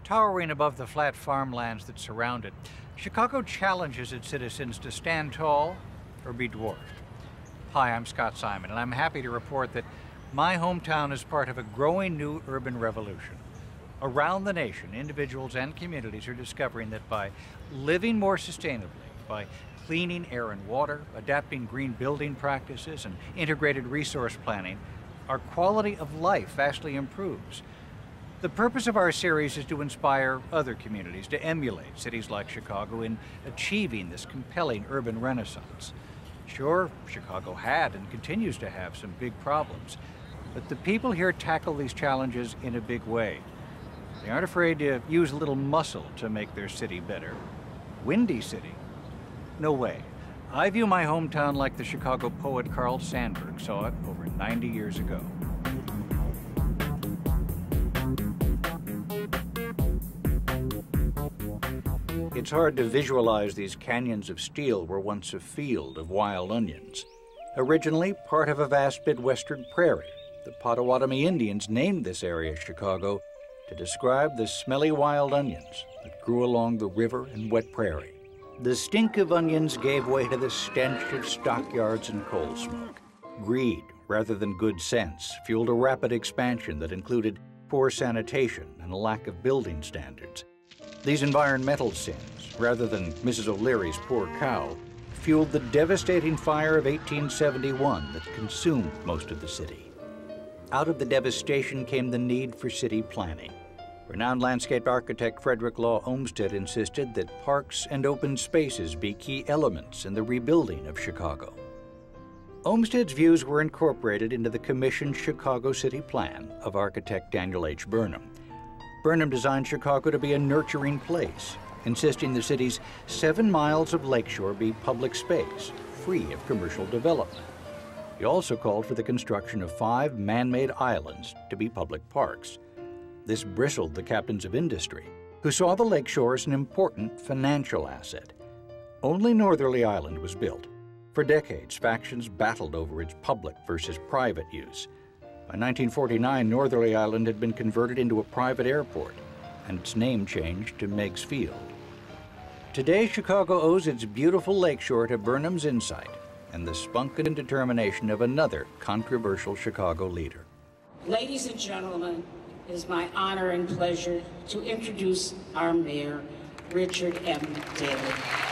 Towering above the flat farmlands that surround it, Chicago challenges its citizens to stand tall or be dwarfed. Hi, I'm Scott Simon, and I'm happy to report that my hometown is part of a growing new urban revolution. Around the nation, individuals and communities are discovering that by living more sustainably, by cleaning air and water, adapting green building practices, and integrated resource planning, our quality of life vastly improves. The purpose of our series is to inspire other communities to emulate cities like Chicago in achieving this compelling urban renaissance. Sure, Chicago had and continues to have some big problems, but the people here tackle these challenges in a big way. They aren't afraid to use a little muscle to make their city better. Windy City? No way. I view my hometown like the Chicago poet Carl Sandburg saw it over 90 years ago. It's hard to visualize these canyons of steel were once a field of wild onions. Originally part of a vast Midwestern prairie, the Potawatomi Indians named this area Chicago to describe the smelly wild onions that grew along the river and wet prairie. The stink of onions gave way to the stench of stockyards and coal smoke. Greed, rather than good sense, fueled a rapid expansion that included poor sanitation and a lack of building standards. These environmental sins, rather than Mrs. O'Leary's poor cow, fueled the devastating fire of 1871 that consumed most of the city. Out of the devastation came the need for city planning. Renowned landscape architect Frederick Law Olmsted insisted that parks and open spaces be key elements in the rebuilding of Chicago. Olmsted's views were incorporated into the commissioned Chicago City Plan of architect Daniel H. Burnham. Burnham designed Chicago to be a nurturing place, insisting the city's 7 miles of lakeshore be public space, free of commercial development. He also called for the construction of 5 man-made islands to be public parks. This bristled the captains of industry, who saw the lakeshore as an important financial asset. Only Northerly Island was built. For decades, factions battled over its public versus private use. By 1949, Northerly Island had been converted into a private airport, and its name changed to Meigs Field. Today, Chicago owes its beautiful lakeshore to Burnham's insight and the spunk and determination of another controversial Chicago leader. Ladies and gentlemen, it is my honor and pleasure to introduce our mayor, Richard M. Daley.